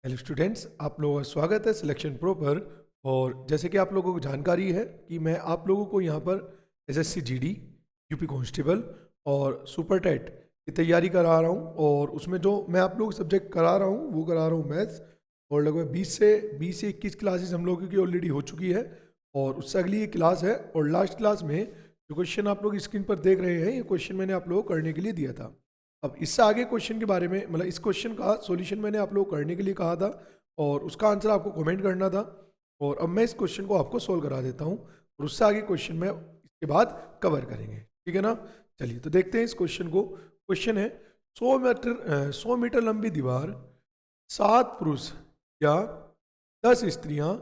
Hello students, आप लोगों का स्वागत है सिलेक्शन प्रो पर। और जैसे कि आप लोगों को जानकारी है कि मैं आप लोगों को यहाँ पर एसएससी जीडी, यूपी कांस्टेबल और सुपर टेट की तैयारी करा रहा हूँ। और उसमें जो मैं आप लोगों को सब्जेक्ट करा रहा हूँ वो करा रहा हूँ मैथ्स। और लगभग 20 से 21 क्लासेस हम लोगों की ऑलरेडी हो चुकी है और उससे अगली ये क्लास है। और लास्ट क्लास में जो क्वेश्चन आप लोग स्क्रीन पर देख रहे हैं, ये क्वेश्चन मैंने आप लोगों को करने के लिए दिया था। अब इससे आगे क्वेश्चन के बारे में, मतलब इस क्वेश्चन का सॉल्यूशन मैंने आप लोग को करने के लिए कहा था और उसका आंसर आपको कमेंट करना था। और अब मैं इस क्वेश्चन को आपको सोल्व करा देता हूँ और उससे आगे क्वेश्चन में इसके बाद कवर करेंगे, ठीक है ना। चलिए तो देखते हैं इस क्वेश्चन को। क्वेश्चन है 100 मीटर लंबी दीवार 7 पुरुष या 10 स्त्रियां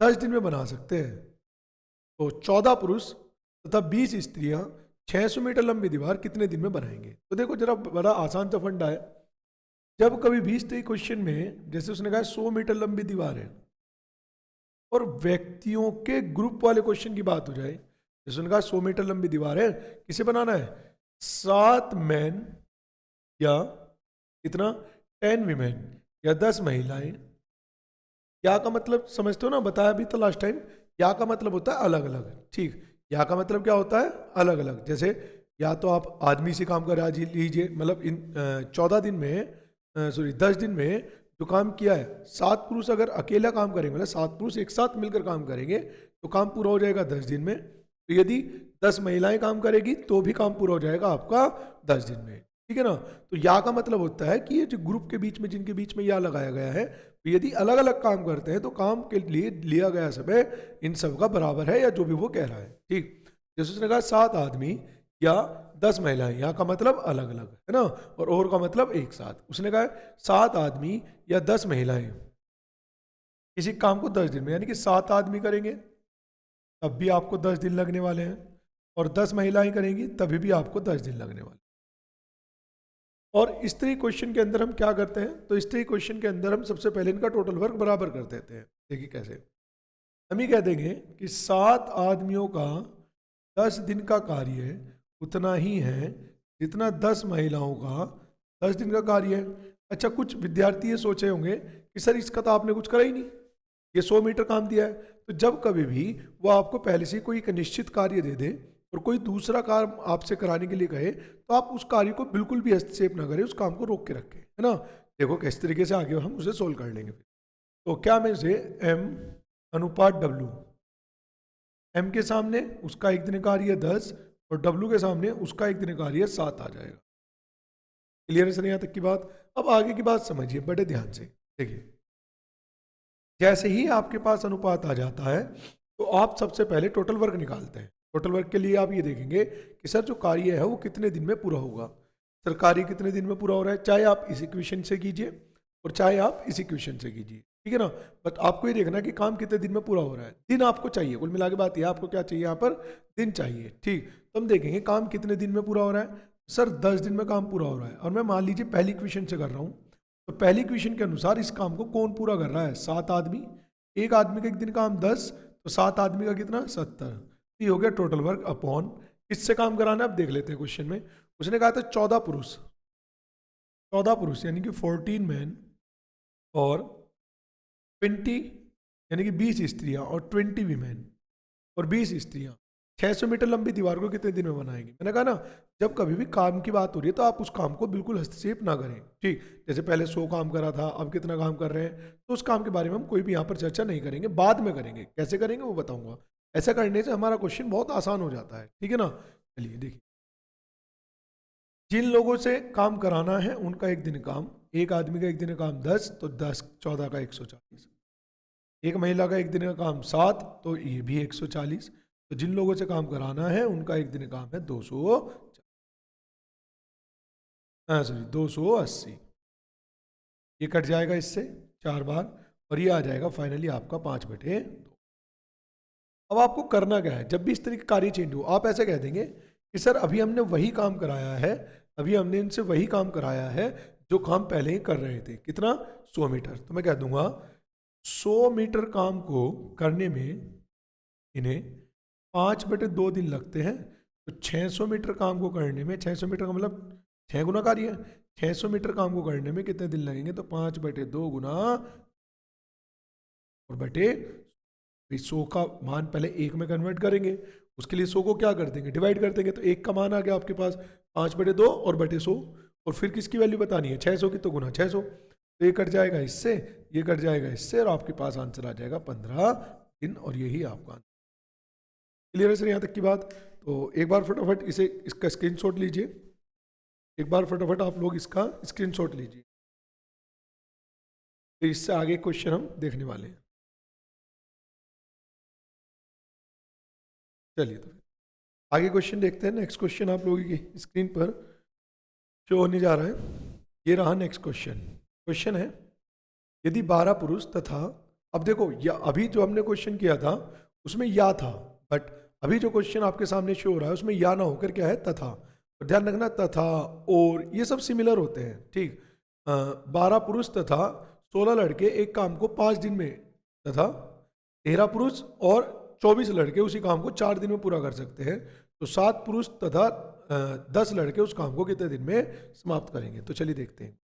10 दिन में बना सकते हैं। तो 14 पुरुष तथा 20 स्त्रियां 600 मीटर लंबी दीवार कितने दिन में बनाएंगे। तो देखो जरा बड़ा आसान सा फंडा है। जब कभी 20 क्वेश्चन में जैसे उसने कहा 100 मीटर लंबी दीवार है और व्यक्तियों के ग्रुप वाले क्वेश्चन की बात हो जाए, जैसे उसने कहा 100 मीटर लंबी दीवार है, किसे बनाना है, 7 मैन या कितना 10 वीमेन या 10 महिलाएं। या का मतलब समझते हो ना, बताया भी था लास्ट टाइम। या का मतलब होता है अलग अलग, ठीक। या का मतलब क्या होता है, अलग अलग। जैसे या तो आप आदमी से काम करा लीजिए, मतलब इन 14 दिन में, सॉरी 10 दिन में जो काम किया है, 7 पुरुष अगर अकेला काम करेंगे, मतलब 7 पुरुष एक साथ मिलकर काम करेंगे तो काम पूरा हो जाएगा 10 दिन में। तो यदि 10 महिलाएं काम करेगी तो भी काम पूरा हो जाएगा आपका 10 दिन में, ठीक है ना। तो या का मतलब होता है कि ये जो ग्रुप के बीच में, जिनके बीच में या लगाया गया है, तो यदि अलग अलग काम करते हैं तो काम के लिए लिया गया समय इन सब का बराबर है या जो भी वो कह रहा है, ठीक। जैसे उसने कहा 7 आदमी या 10 महिलाएं, यहाँ का मतलब अलग अलग है ना, और का मतलब एक साथ। उसने कहा 7 आदमी या 10 महिलाएं किसी काम को 10 दिन में, यानी कि 7 आदमी करेंगे तब भी आपको 10 दिन लगने वाले हैं और 10 महिलाएं करेंगी तभी भी आपको 10 दिन लगने वाले। और इस तरह क्वेश्चन के अंदर हम क्या करते हैं, तो इस तरह क्वेश्चन के अंदर हम सबसे पहले इनका टोटल वर्क बराबर कर देते हैं। देखिए कैसे, हम ही कह देंगे कि 7 आदमियों का 10 दिन का कार्य उतना ही है जितना 10 महिलाओं का 10 दिन का कार्य है। अच्छा, कुछ विद्यार्थी ये सोचे होंगे कि सर इसका तो आपने कुछ करा ही नहीं, ये 100 मीटर काम दिया है। तो जब कभी भी वो आपको पहले से कोई एक निश्चित कार्य दे दे और कोई दूसरा काम आपसे कराने के लिए कहे, तो आप उस कार्य को बिल्कुल भी हस्तक्षेप ना करें, उस काम को रोक के रखें, है ना। देखो किस तरीके से आगे हम उसे सोल्व कर लेंगे। तो क्या में से m अनुपात w, m के सामने उसका एक दिन कार्य 10 और w के सामने उसका एक दिन कार्य 7 आ जाएगा। क्लियर है सर यहाँ तक की बात। अब आगे की बात समझिए बड़े ध्यान से। देखिए जैसे ही आपके पास अनुपात आ जाता है तो आप सबसे पहले टोटल वर्क निकालते हैं। टोटल वर्क के लिए आप ये देखेंगे कि सर जो कार्य है वो कितने दिन में पूरा होगा। सर कार्य कितने दिन में पूरा हो रहा है, चाहे आप इस इक्वेशन से कीजिए और चाहे आप इस इक्वेशन से कीजिए, ठीक है ना। बट आपको ये देखना कि काम कितने दिन में पूरा हो रहा है, दिन आपको चाहिए। कुल मिला के बात यह, आपको क्या चाहिए यहाँ पर, दिन चाहिए, ठीक। तो हम देखेंगे काम कितने दिन में पूरा हो रहा है। सर 10 दिन में काम पूरा हो रहा है और मैं मान लीजिए पहली इक्वेशन से कर रहा हूँ। तो पहली इक्वेशन के अनुसार इस काम को कौन पूरा कर रहा है, 7 आदमी। एक आदमी का एक दिन काम 10, तो 7 आदमी का कितना 70। ये हो गया टोटल वर्क अपॉन किससे काम कराना है। अब देख लेते हैं क्वेश्चन में उसने कहा था 14 पुरुष, 14 पुरुष यानी कि 14 मैन और 20 यानी कि 20 स्त्रियां और 20 वीमेन और 20 स्त्रियां 600 मीटर लंबी दीवार को कितने दिन में बनाएंगे। मैंने कहा ना, जब कभी भी काम की बात हो रही है तो आप उस काम को बिल्कुल हस्तक्षेप ना करें, ठीक। जैसे पहले 100 काम करा था, अब कितना काम कर रहे हैं, तो उस काम के बारे में हम कोई भी यहाँ पर चर्चा नहीं करेंगे, बाद में करेंगे। कैसे करेंगे वो बताऊंगा। ऐसा करने से हमारा क्वेश्चन बहुत आसान हो जाता है, ठीक है ना। चलिए देखिए, जिन लोगों से काम कराना है उनका एक दिन काम, एक आदमी का एक दिन का काम 10, तो 10 14 का 140। एक महिला का एक दिन का काम 7, तो ये भी 140। तो जिन लोगों से काम कराना है उनका एक दिन काम है 200, सॉरी 280। ये कट जाएगा इससे 4 बार और ये आ जाएगा फाइनली आपका 5/2। अब आपको करना क्या है, जब भी इस तरह का कार्य चेंज हो आप ऐसे कह देंगे कि सर अभी हमने वही काम कराया है, अभी हमने इनसे वही काम कराया है जो काम पहले ही कर रहे थे। कितना, 100 मीटर। तो मैं कह दूंगा 100 मीटर काम को करने में इन्हें 5/2 दिन लगते हैं। तो 600 मीटर काम को करने में, 600 मीटर का मतलब 6 गुना कार्य है, 600 मीटर काम को करने में कितने दिन लगेंगे, तो 5/2 गुना और बटे 100 का मान पहले एक में कन्वर्ट करेंगे, उसके लिए 100 को क्या कर देंगे, डिवाइड कर देंगे, तो एक का मान आ गया आपके पास 5/2 और बटे 100, और फिर किसकी वैल्यू बतानी है, 600 की, तो गुना 600, तो ये कट जाएगा इससे, ये कट जाएगा इससे, और आपके पास आंसर आ जाएगा 15 दिन, और यही आपका आंसर। क्लियर है सर यहाँ तक की बात? तो एक बार फटाफट इसका स्क्रीनशॉट लीजिए, एक बार फटाफट आप लोग इसका स्क्रीनशॉट लीजिए, तो इससे आगे क्वेश्चन हम देखने वाले हैं। चलिए तो आगे क्वेश्चन देखते हैं। नेक्स्ट क्वेश्चन आप लोगों की स्क्रीन पर शो होने जा रहा है, ये रहा नेक्स्ट क्वेश्चन। क्वेश्चन है, यदि 12 पुरुष तथा, अब देखो या अभी जो हमने क्वेश्चन किया था उसमें या था, बट अभी जो क्वेश्चन आपके सामने शो हो रहा है उसमें या ना होकर क्या है, तथा। तो ध्यान रखना, तथा और ये सब सिमिलर होते हैं, ठीक। 12 पुरुष तथा 16 लड़के एक काम को 5 दिन में, तथा 13 पुरुष और 24 लड़के उसी काम को 4 दिन में पूरा कर सकते हैं, तो 7 पुरुष तथा 10 लड़के उस काम को कितने दिन में समाप्त करेंगे। तो चलिए देखते हैं।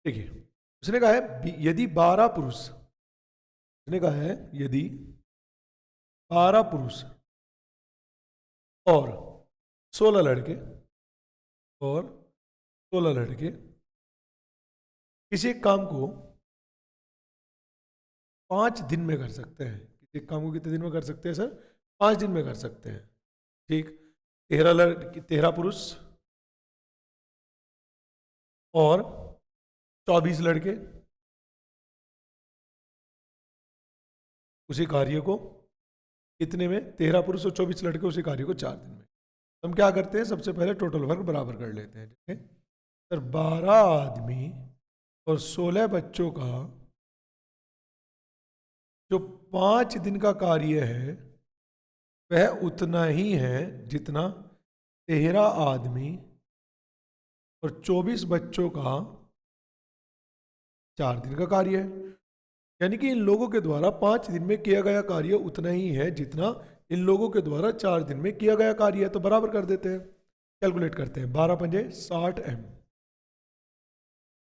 देखिए, उसने कहा है यदि 12 पुरुष, उसने कहा है यदि 12 पुरुष और 16 लड़के, और 16 लड़के किसी एक काम को 5 दिन में कर सकते हैं, किसी एक काम को कितने दिन में कर सकते हैं सर, 5 दिन में कर सकते हैं, ठीक। 13 पुरुष और 24 लड़के उसी कार्य को कितने में, 13 पुरुष और 24 लड़के उसी कार्य को 4 दिन में। हम क्या करते हैं, सबसे पहले टोटल वर्क बराबर कर लेते हैं, ठीक है सर। 12 आदमी और 16 बच्चों का जो 5 दिन का कार्य है वह उतना ही है जितना 13 आदमी और 24 बच्चों का 4 दिन का कार्य है। यानी कि इन लोगों के द्वारा 5 दिन में किया गया कार्य उतना ही है जितना इन लोगों के द्वारा 4 दिन में किया गया कार्य है। तो बराबर कर देते हैं, कैलकुलेट करते हैं। 12 पंजे 60 M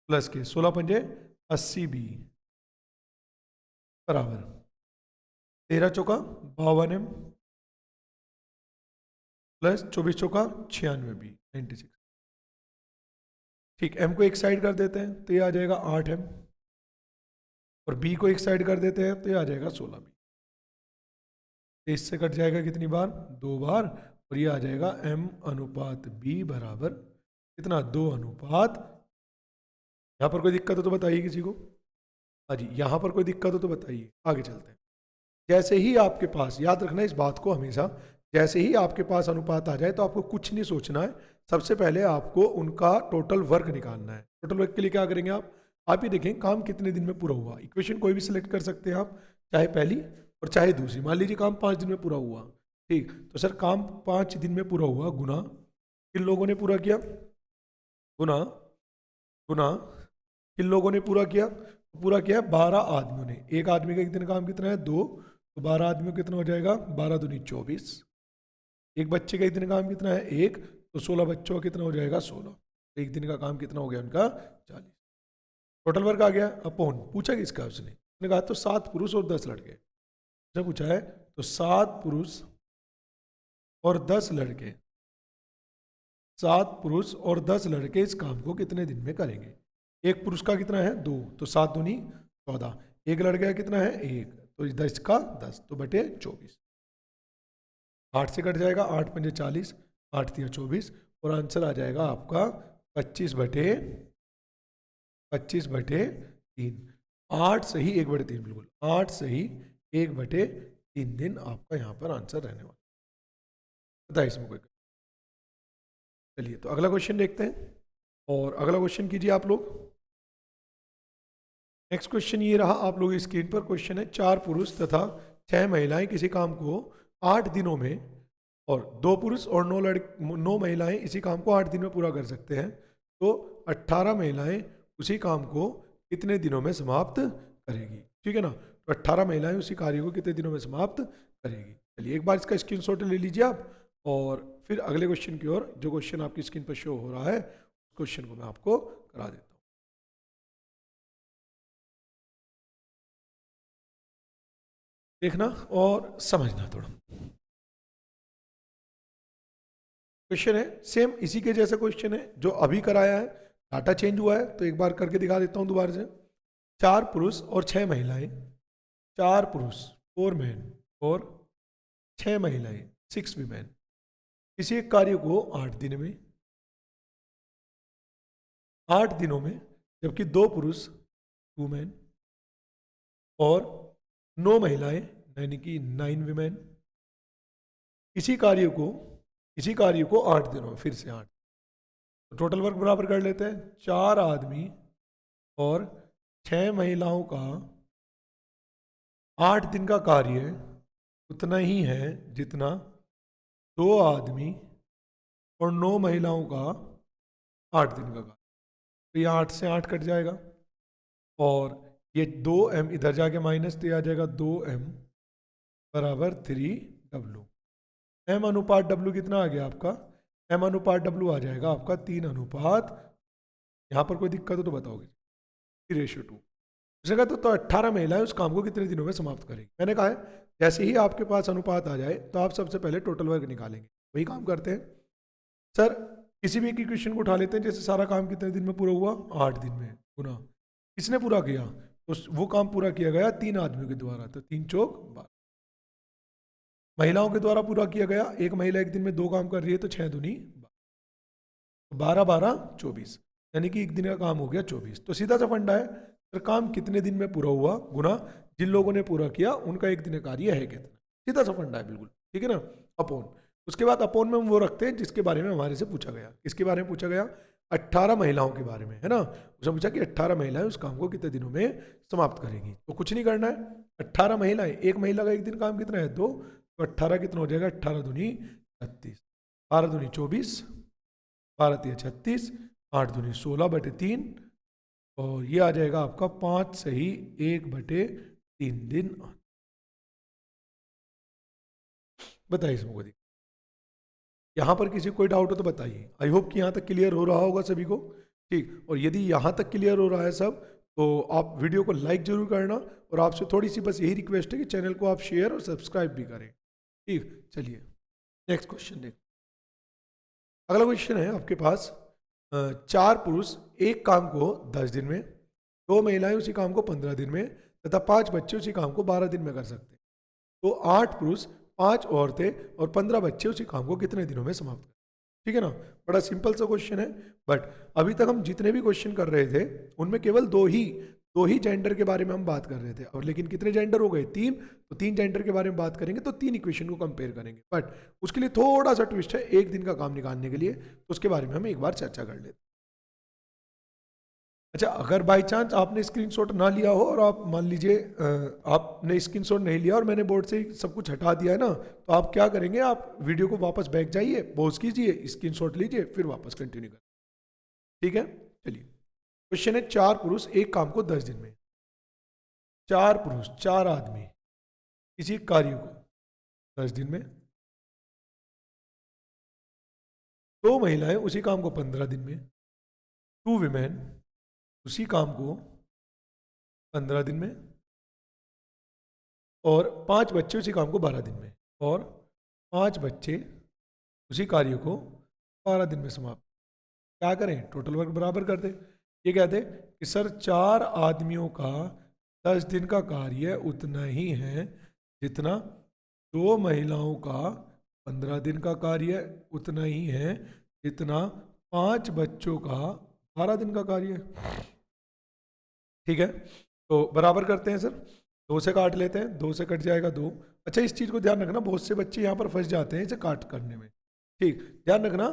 प्लस के 16 पंजे 80 B बराबर 13 चौका 52 M प्लस 24 चौका 96 B 96। ठीक, M को एक साइड कर देते हैं तो ये आ जाएगा 8 M, और B को एक साइड कर देते हैं तो ये आ जाएगा 16 B। इससे कट जाएगा कितनी बार, 2 बार, और ये आ जाएगा M अनुपात B बराबर कितना, 2 अनुपात। यहाँ पर कोई दिक्कत हो तो बताइए किसी को। हाँ जी, यहाँ पर कोई दिक्कत हो तो बताइए, आगे चलते हैं। जैसे ही आपके पास, याद रखना इस बात को हमेशा, जैसे ही आपके पास अनुपात आ जाए तो आपको कुछ नहीं सोचना है, सबसे पहले आपको उनका टोटल वर्क निकालना है। टोटल वर्क के लिए क्या करेंगे आप ही देखें काम कितने दिन में पूरा हुआ। इक्वेशन कोई भी सिलेक्ट कर सकते हैं आप, चाहे पहली और चाहे दूसरी। मान लीजिए काम 5 दिन में पूरा हुआ, ठीक, तो सर काम 5 दिन में पूरा हुआ गुना किन लोगों ने पूरा किया, गुना गुना किन लोगों ने पूरा किया, पूरा किया 12 आदमियों ने। एक आदमी का एक दिन काम कितना है, 2, तो 12 आदमियों का कितना हो जाएगा, 12 दूनी 24। एक बच्चे का एक दिन काम कितना है, 1, तो 16 बच्चों का कितना हो जाएगा, 16। एक दिन का काम कितना हो गया उनका, 40। टोटल वर्क आ गया। अपॉन पूछा किसका, उसने कहा तो 7 पुरुष और 10 लड़के। जब पूछा है तो 7 पुरुष और 10 लड़के, 7 पुरुष और 10 लड़के इस काम को कितने दिन में करेंगे। एक पुरुष का कितना है, 2, तो 7 दूनी 14। एक लड़के का कितना है, 1, तो 10 का 10, तो बटे 24। 8 से कट जाएगा, 8 पंजे 40, 8 तिया 24, और आंसर आ जाएगा आपका 25/3। 8 सही 1/3, बिल्कुल 8 सही 1/3 दिन आपका यहाँ पर आंसर रहने वाला। बताइए इसमें कोई। चलिए तो अगला क्वेश्चन देखते हैं, और अगला क्वेश्चन कीजिए आप लोग। नेक्स्ट क्वेश्चन ये रहा आप लोग स्क्रीन पर। क्वेश्चन है, 4 पुरुष तथा 6 महिलाएं किसी काम को 8 दिनों में, और 2 पुरुष और 9 महिलाएं इसी काम को 8 दिन में पूरा कर सकते हैं, तो 18 महिलाएं उसी काम को कितने दिनों में समाप्त करेगी। ठीक है ना, तो 18 महिलाएं उसी कार्य को कितने दिनों में समाप्त करेगी। चलिए एक बार इसका स्क्रीनशॉट ले लीजिए आप, और फिर अगले क्वेश्चन की ओर, जो क्वेश्चन आपकी स्क्रीन पर शो हो रहा है उस क्वेश्चन को मैं आपको करा देता हूँ। देखना और समझना थोड़ा। क्वेश्चन है सेम इसी के जैसा क्वेश्चन है जो अभी कराया है, डाटा चेंज हुआ है तो एक बार करके दिखा देता हूँ दोबारा से। 4 पुरुष और 6 महिलाएं, 4 पुरुष 4 मैन और 6 महिलाएं 6 वीमेन, किसी एक कार्य को 8 दिन में, 8 दिनों में, जबकि 2 पुरुष 2 मैन और 9 महिलाएं यानी कि 9 वीमेन, इसी कार्य को 8 दिनों में, फिर से 8, तो टोटल वर्क बराबर कर लेते हैं। 4 आदमी और 6 महिलाओं का 8 दिन का कार्य उतना ही है जितना 2 आदमी और 9 महिलाओं का 8 दिन का कार्य। तो ये 8 से 8 कट जाएगा और ये 2m इधर जाके माइनस, तो आ जाएगा 2m बराबर 3w। m अनुपात w कितना आ गया आपका? m अनुपात w आ जाएगा आपका 3 अनुपात, यहाँ पर कोई दिक्कत हो तो बताओगे, 3:2। उसने कहा तो 18 महिलाएं उस काम को कितने दिनों में समाप्त करेंगी। मैंने कहा है जैसे ही आपके पास अनुपात आ जाए तो आप सबसे पहले टोटल वर्क निकालेंगे। वही काम करते हैं सर, किसी भी एक इक्वेशन को उठा लेते हैं, जैसे सारा काम कितने दिन में पूरा हुआ? 8 दिन में, गुना किसने पूरा किया? तो वो काम पूरा किया गया 3 आदमियों के द्वारा, तो 3 चौक 12। महिलाओं के द्वारा पूरा किया गया, एक महिला एक दिन में 2 काम कर रही है तो 6 दूनी 12, 12 24, यानी कि एक दिन का काम हो गया 24। तो सीधा सा फंडा है सर, काम कितने दिन में पूरा हुआ गुना जिन लोगों ने पूरा किया उनका एक दिन का कार्य है कितना। सीधा सा फंडा है बिल्कुल, ठीक है ना, अपॉन। उसके बाद अपॉन में हम वो रखते हैं जिसके बारे में हमारे से पूछा गया। किसके बारे में पूछा गया? 18 महिलाओं के बारे में, है ना। उसने पूछा कि 18 महिलाएं उस काम को कितने दिनों में समाप्त करेंगी। तो कुछ नहीं करना है, 18 महिलाएं, एक महिला का एक दिन काम कितना है? 2, तो 18 कितना हो जाएगा? 18 दूनी 36, 12 दूनी 24, 12 3 36, 8 दूनी 16/3, और ये आ जाएगा आपका 5 सही 1/3 दिन। बताइए इसमें कोई, यहाँ पर किसी कोई डाउट हो तो बताइए। आई होप कि यहाँ तक क्लियर हो रहा होगा सभी को, ठीक। और यदि यहाँ तक क्लियर हो रहा है सब, तो आप वीडियो को लाइक जरूर करना, और आपसे थोड़ी सी बस यही रिक्वेस्ट है कि चैनल को आप शेयर और सब्सक्राइब भी करें, ठीक। चलिए नेक्स्ट क्वेश्चन देख। अगला क्वेश्चन है आपके पास, 4 पुरुष एक काम को 10 दिन में, 2 महिलाएं उसी काम को 15 दिन में तथा 5 बच्चे उसी काम को 12 दिन में कर सकते हैं। तो 8 पुरुष, 5 औरतें और 15 बच्चे उसी काम को कितने दिनों में समाप्त करें। ठीक है ना, बड़ा सिंपल सा क्वेश्चन है। बट अभी तक हम जितने भी क्वेश्चन कर रहे थे उनमें केवल दो ही जेंडर के बारे में हम बात कर रहे थे, और लेकिन कितने जेंडर हो गए? 3। तो 3 जेंडर के बारे में बात करेंगे तो 3 इक्वेशन को कंपेयर करेंगे। बट उसके लिए थोड़ा सा ट्विस्ट है, एक दिन का काम निकालने के लिए, तो उसके बारे में हम एक बार चर्चा कर लेते हैं। अच्छा, अगर बाई चांस आपने स्क्रीनशॉट ना लिया हो और आप मान लीजिए आपने स्क्रीनशॉट नहीं लिया और मैंने बोर्ड से सब कुछ हटा दिया है ना, तो आप क्या करेंगे? आप वीडियो को वापस बैक जाइए, पॉज कीजिए, स्क्रीनशॉट लीजिए, फिर वापस कंटिन्यू करें, ठीक है। चलिए क्वेश्चन है, 4 पुरुष एक काम को 10 दिन में, 4 पुरुष 4 आदमी किसी कार्य को 10 दिन में, 2 महिलाएं उसी काम को 15 दिन में, 2 विमेन उसी काम को 15 दिन में, और 5 बच्चे उसी काम को 12 दिन में, और 5 बच्चे उसी कार्य को 12 दिन में समाप्त। क्या करें? टोटल वर्क बराबर कर दें। ये कहते हैं कि सर 4 आदमियों का 10 दिन का कार्य उतना ही है जितना 2 महिलाओं का 15 दिन का कार्य उतना ही है जितना 5 बच्चों का 12 दिन का कार्य है। ठीक है, तो बराबर करते हैं सर, 2 से काट लेते हैं, 2 से कट जाएगा 2। अच्छा, इस चीज़ को ध्यान रखना, बहुत से बच्चे यहाँ पर फंस जाते हैं इसे काट करने में, ठीक। ध्यान रखना,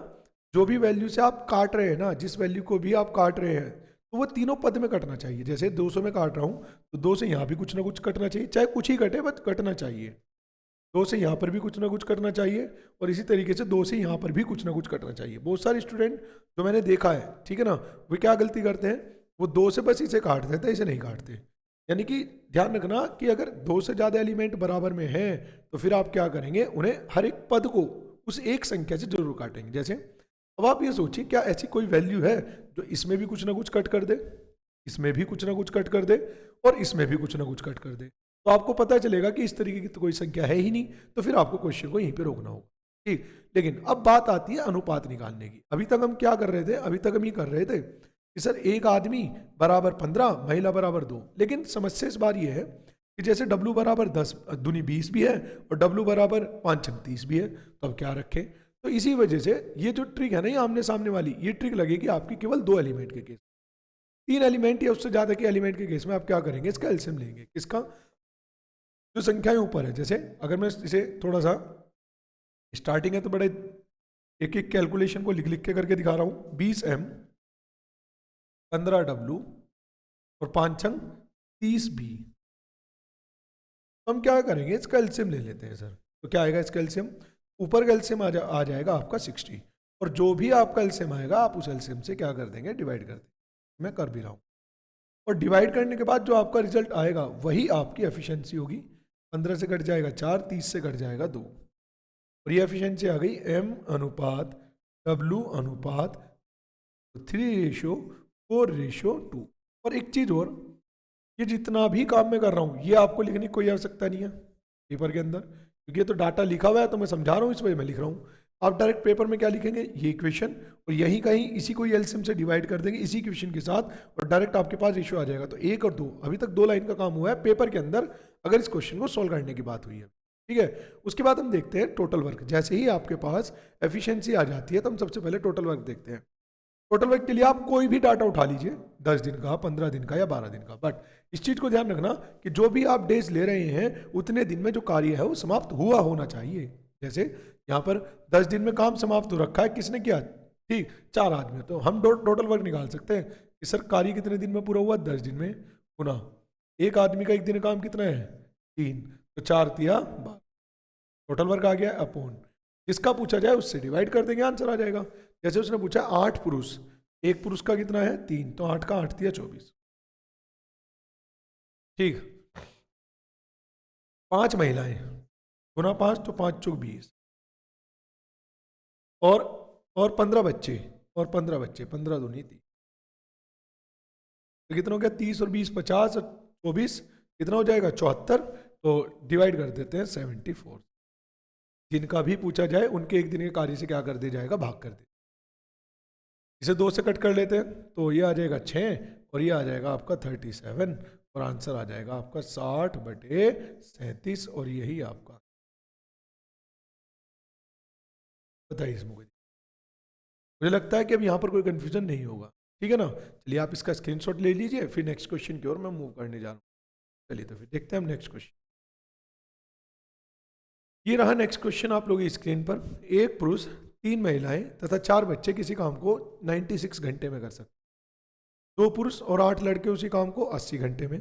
जो भी वैल्यू से आप काट रहे हैं ना, जिस वैल्यू को भी आप काट रहे हैं, तो वो तीनों पद में कटना चाहिए। जैसे 200 में काट रहा हूँ तो 2 से यहाँ भी कुछ ना कुछ कटना चाहिए, चाहे कुछ ही कटे बट कटना चाहिए। 2 से यहाँ पर भी कुछ ना कुछ कटना चाहिए, और इसी तरीके से 2 से यहाँ पर भी कुछ ना कुछ कटना चाहिए। बहुत सारे स्टूडेंट जो मैंने देखा है, ठीक है ना, वो क्या गलती करते हैं, वो 2 से बस इसे काट देते हैं, इसे नहीं काटते। यानी कि ध्यान रखना कि अगर दो से ज़्यादा एलिमेंट बराबर में है तो फिर आप क्या करेंगे, उन्हें हर एक पद को उस एक संख्या से जरूर काटेंगे। जैसे अब आप ये सोचिए, क्या ऐसी कोई वैल्यू है जो इसमें भी कुछ ना कुछ कट कर दे, इसमें भी कुछ ना कुछ कट कर दे और इसमें भी कुछ ना कुछ कट कर दे? तो आपको पता चलेगा कि इस तरीके की तो कोई संख्या है ही नहीं, तो फिर आपको क्वेश्चन को यहीं पे रोकना होगा। ठीक, लेकिन अब बात आती है अनुपात निकालने की। अभी तक हम क्या कर रहे थे, अभी तक हम ये कर रहे थे कि सर एक आदमी बराबर 15, महिला बराबर 2। लेकिन समस्या इस बार ये है कि जैसे W बराबर 10 दूनी 20 भी है और W बराबर 5 30 भी है, तो अब क्या रखें? तो इसी वजह से ये जो ट्रिक है ना, ये आमने सामने वाली, ये ट्रिक लगेगी आपकी केवल 2 एलिमेंट के केस। 3 एलिमेंट या उससे ज्यादा के एलिमेंट के केस में आप क्या करेंगे, इसका एलसीएम लेंगे। किसका? जो संख्याएं ऊपर है। जैसे अगर मैं इसे थोड़ा सा, स्टार्टिंग है तो बड़े एक एक कैलकुलेशन को लिख लिख के करके दिखा रहा हूं। 20m, 15W और 5 30B। तो हम क्या करेंगे, इसका एलसीएम ले लेते हैं सर। तो क्या आएगा इसका एलसीएम? ऊपर का एलसीएम आ जाएगा आपका 60, और जो भी आपका एलसीएम आएगा आप उस एलसीएम से क्या कर देंगे, डिवाइड कर देंगे। मैं कर भी रहा हूँ। और डिवाइड करने के बाद जो आपका रिजल्ट आएगा वही आपकी एफिशिएंसी होगी। 15 से कट जाएगा 4, 30 से कट जाएगा 2, और ये एफिशिएंसी आ गई m अनुपात W अनुपात 3:4:2। और एक चीज और, ये जितना भी काम मैं कर रहा हूँ ये आपको लिखने की कोई आवश्यकता नहीं है पेपर के अंदर, क्योंकि ये तो डाटा लिखा हुआ है, तो मैं समझा रहा हूँ इस वजह मैं लिख रहा हूँ। आप डायरेक्ट पेपर में क्या लिखेंगे, ये इक्वेशन, और यहीं कहीं इसी को एलसीएम से डिवाइड कर देंगे इसी इक्वेशन के साथ, और डायरेक्ट आपके पास रेशियो आ जाएगा। तो 1 और 2, अभी तक 2 लाइन का काम हुआ है पेपर के अंदर, अगर इस क्वेश्चन को सोल्व करने की बात हुई है। ठीक है, उसके बाद हम देखते हैं टोटल वर्क। जैसे ही आपके पास एफिशिएंसी आ जाती है तो हम सबसे पहले टोटल वर्क देखते हैं। टोटल वर्क के लिए आप कोई भी डाटा उठा लीजिए, 10 दिन का, 15 दिन का या 12 दिन का, बट इस चीज को ध्यान रखना कि जो भी आप डेज ले रहे हैं उतने दिन में जो कार्य है वो समाप्त हुआ होना चाहिए। जैसे यहाँ पर 10 दिन में काम समाप्त हो रखा है, किसने किया? ठीक, 4 आदमी। तो हम टोटल वर्क निकाल सकते हैं कि सर कार्य कितने दिन में पूरा हुआ, 10 दिन में, गुना एक आदमी का एक दिन का काम कितना है, 3, तो 4 तिया 12, टोटल वर्क आ गया अपॉन, जिसका पूछा जाए उससे डिवाइड कर देंगे, आंसर आ जाएगा। जैसे उसने पूछा 8 पुरुष, एक पुरुष का कितना है 3, तो 8 का 8 तिया 24। ठीक, 5 महिलाएं गुना 5, तो 5 चौक 20, और 15 बच्चे, और 15 बच्चे, 15 दूनी 30, तो कितना हो गया, 30 और 20 50 और 24 कितना हो जाएगा, 74। तो डिवाइड कर देते हैं 74। जिनका भी पूछा जाए उनके एक दिन के कार्य से क्या कर दिया जाएगा, भाग कर दे। इसे 2 से कट कर लेते हैं तो ये आ जाएगा 6, और ये आ जाएगा आपका 37, और आंसर आ जाएगा आपका 60/37, और यही आपका। बताइए इसमें मुझे लगता है कि अब यहाँ पर कोई कंफ्यूजन नहीं होगा। ठीक है ना? चलिए आप इसका स्क्रीनशॉट ले लीजिए, फिर नेक्स्ट क्वेश्चन की ओर मैं मूव करने जा रहा हूँ। चलिए तो फिर देखते हैं हम नेक्स्ट क्वेश्चन। ये रहा नेक्स्ट क्वेश्चन आप लोगों की स्क्रीन पर। एक पुरुष, 3 महिलाएं तथा 4 बच्चे किसी काम को 96 घंटे में कर सकते। 2 पुरुष और 8 लड़के उसी काम को 80 घंटे में,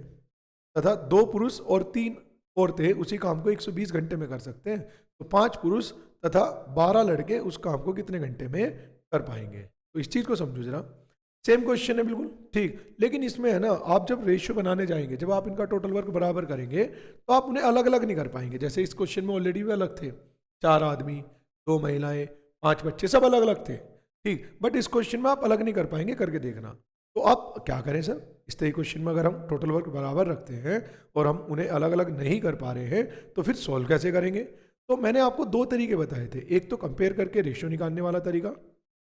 तथा 2 पुरुष और 3 औरतें उसी काम को 120 घंटे में कर सकते हैं। तो 5 पुरुष तथा 12 लड़के उस काम को कितने घंटे में कर पाएंगे? तो इस चीज को समझो जरा। सेम क्वेश्चन है बिल्कुल, ठीक, लेकिन इसमें है ना, आप जब रेशियो बनाने जाएंगे, जब आप इनका टोटल वर्क बराबर करेंगे तो आप उन्हें अलग अलग नहीं कर पाएंगे। जैसे इस क्वेश्चन में ऑलरेडी भी अलग थे, 4 आदमी, 2 महिलाएं, 5 बच्चे, सब अलग अलग थे। ठीक, बट इस क्वेश्चन में आप अलग नहीं कर पाएंगे, करके देखना। तो आप क्या करें सर, इस तरह क्वेश्चन में अगर हम टोटल वर्क बराबर रखते हैं और हम उन्हें अलग अलग नहीं कर पा रहे हैं तो फिर सॉल्व कैसे करेंगे? तो मैंने आपको 2 तरीके बताए थे, एक तो कंपेयर करके रेशियो निकालने वाला तरीका,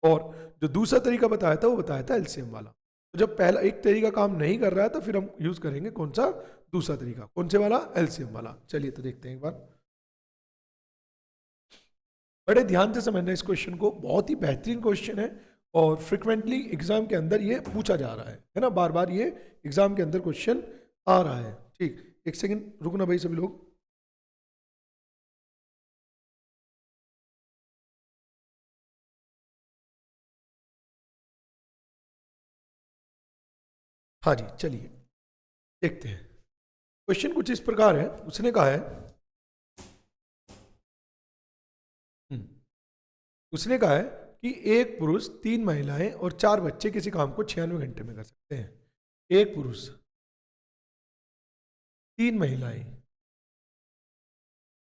और जो दूसरा तरीका बताया था वो बताया था एलसीएम वाला। तो जब पहला एक तरीका काम नहीं कर रहा है तो फिर हम यूज करेंगे कौन सा, दूसरा तरीका, कौन से वाला, एलसीएम वाला। चलिए तो देखते हैं एक बार, बड़े ध्यान से समझना इस क्वेश्चन को, बहुत ही बेहतरीन क्वेश्चन है और फ्रिक्वेंटली एग्जाम के अंदर ये पूछा जा रहा है ना, बार बार ये एग्जाम के अंदर क्वेश्चन आ रहा है। ठीक, एक सेकंड रुकना भाई सभी लोग। हाँ जी, चलिए देखते हैं। क्वेश्चन कुछ इस प्रकार है, उसने कहा है, हम्म, उसने कहा है कि एक पुरुष, 3 महिलाएं और 4 बच्चे किसी काम को 96 घंटे में कर सकते हैं। एक पुरुष 3 महिलाएं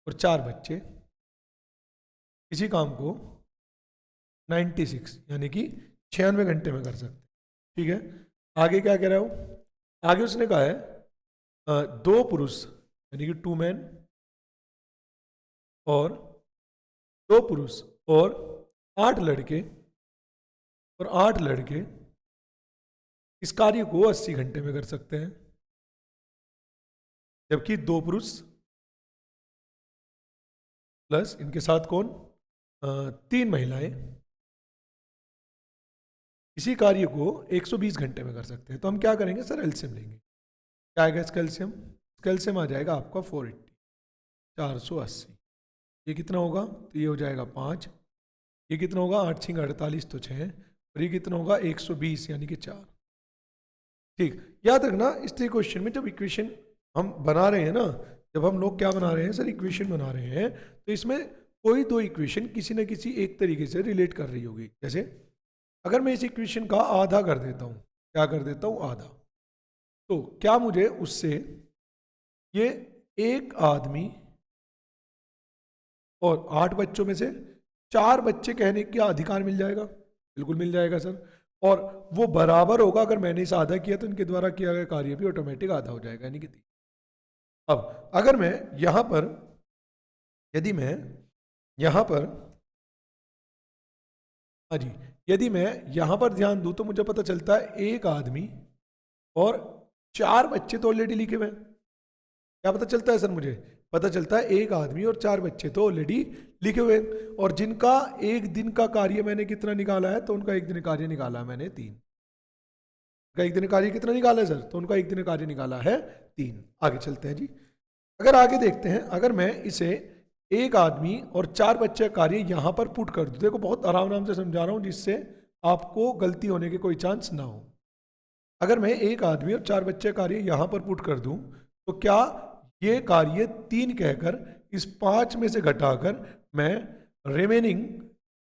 और 4 बच्चे इसी काम को 96 यानी कि 96 घंटे में कर सकते। ठीक है, आगे क्या कह रहा हूं, आगे उसने कहा है 2 पुरुष यानी कि 2 मैन और 2 पुरुष और 8 लड़के और 8 लड़के इस कार्य को 80 घंटे में कर सकते हैं, जबकि 2 पुरुष प्लस इनके साथ कौन 3 महिलाएं इसी कार्य को 120 घंटे में कर सकते हैं। तो हम क्या करेंगे सर, एलसीएम लेंगे। क्या आएगा इसका एलसीएम? इसका एलसीएम आ जाएगा आपका 480, 480। ये कितना होगा, तो ये हो जाएगा 5। ये कितना होगा, 8 6 48 तो 6, और ये कितना होगा 120 यानी कि 4। ठीक, याद रखना इस क्वेश्चन में जब इक्वेशन हम बना रहे हैं ना, जब हम लोग क्या बना रहे हैं सर, इक्वेशन बना रहे हैं, तो इसमें कोई 2 इक्वेशन किसी न किसी एक तरीके से रिलेट कर रही होगी। जैसे अगर मैं इस इक्वेशन का आधा कर देता हूं, क्या कर देता हूं, आधा, तो क्या मुझे उससे ये एक आदमी और 8 बच्चों में से 4 बच्चे कहने का अधिकार मिल जाएगा? बिल्कुल मिल जाएगा सर। और वो बराबर होगा, अगर मैंने इसे आधा किया तो इनके द्वारा किया गया कार्य भी ऑटोमेटिक आधा हो जाएगा, यानी कि 3। अब अगर मैं यहां पर, यदि मैं यहां पर, हाँ जी, यदि मैं यहां पर ध्यान दूं तो मुझे पता चलता है एक आदमी और 4 बच्चे तो ऑलरेडी लिखे हुए हैं। क्या पता चलता है सर मुझे? पता चलता है एक आदमी और 4 बच्चे तो ऑलरेडी लिखे हुए हैं, और जिनका एक दिन का कार्य मैंने कितना निकाला है, तो उनका एक दिन कार्य निकाला है मैंने 3। उनका एक दिन कार्य कितना निकाला है सर? तो उनका एक दिन कार्य निकाला है 3। आगे चलते हैं जी। अगर आगे देखते हैं, अगर मैं इसे एक आदमी और 4 बच्चे का कार्य यहां पर पुट कर दूं, देखो बहुत आराम से समझा रहा हूं जिससे आपको गलती होने के कोई चांस ना हो। अगर मैं एक आदमी और 4 बच्चे का कार्य यहां पर पुट कर दूं, तो क्या ये कार्य 3 कहकर इस 5 में से घटाकर मैं रिमेनिंग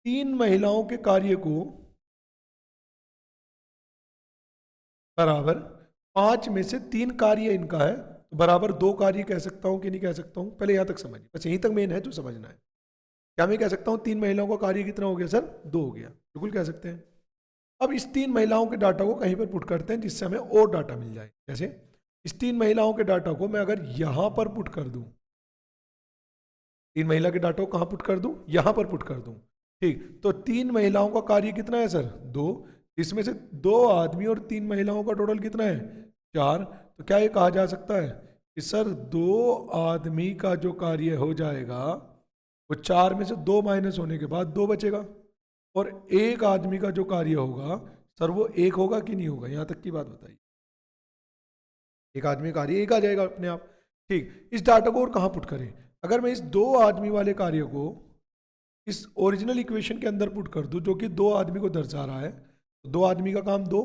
3 महिलाओं के कार्य को बराबर 5 में से 3 कार्य इनका है, तो बराबर 2 कार्य कह सकता हूं कि नहीं कह सकता हूं? पहले यहां तक समझिए, बस यहीं तक मेन है जो समझना है। क्या मैं कह सकता हूं 3 महिलाओं का कार्य कितना हो गया सर? 2 हो गया, बिल्कुल कह सकते हैं। अब इस 3 महिलाओं के डाटा को कहीं पर पुट करते हैं जिससे हमें और डाटा मिल जाए। जैसे इस 3 महिलाओं के डाटा को मैं अगर यहां पर पुट कर दूं, 3 महिला के डाटा को कहां पुट कर दूं? यहां पर पुट कर दूं। ठीक, तो 3 महिलाओं का कार्य कितना है सर? 2। इसमें से 2 आदमी और 3 महिलाओं का टोटल कितना है? 4। तो क्या ये कहा जा सकता है कि सर 2 आदमी का जो कार्य हो जाएगा वो 4 में से 2 माइनस होने के बाद 2 बचेगा, और एक आदमी का जो कार्य होगा सर वो 1 होगा कि नहीं होगा? यहां तक की बात बताइए। एक आदमी कार्य 1 आ जाएगा अपने आप। ठीक, इस डाटा को और कहां पुट करें? अगर मैं इस 2 आदमी वाले कार्य को इस ओरिजिनल इक्वेशन के अंदर पुट कर दूं, जो कि 2 आदमी को दर्शा रहा है, तो 2 आदमी का काम 2,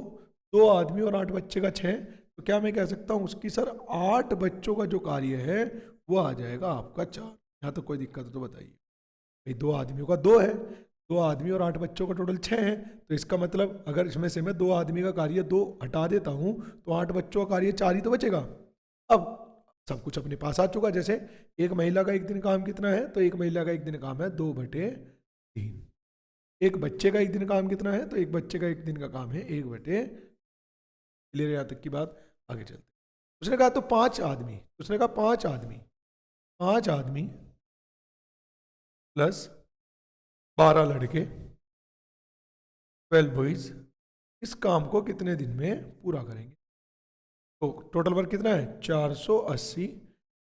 2 आदमी और 8 बच्चे का 6, तो क्या मैं कह सकता हूं उसकी सर 8 बच्चों का जो कार्य है वो आ जाएगा आपका 4। यहां तो कोई दिक्कत हो तो बताइए भाई। 2 आदमियों का 2 है, 2 आदमी और 8 बच्चों का टोटल 6 है, तो इसका मतलब अगर इसमें से मैं 2 आदमी का कार्य 2 हटा देता हूं तो 8 बच्चों का कार्य 4 ही तो बचेगा। अब सब कुछ अपने पास आ चुका। जैसे एक महिला का एक दिन काम कितना है, तो एक महिला का एक दिन काम है 2/3। एक बच्चे का एक दिन काम कितना है, तो एक बच्चे का एक दिन का काम है 1/। क्लियर? यहां तक की बात। आगे चलते। उसने कहा तो 5 आदमी, उसने कहा 5 आदमी, 5 आदमी प्लस 12 लड़के 12 बॉयज इस काम को कितने दिन में पूरा करेंगे? तो टोटल वर्क कितना है? 480।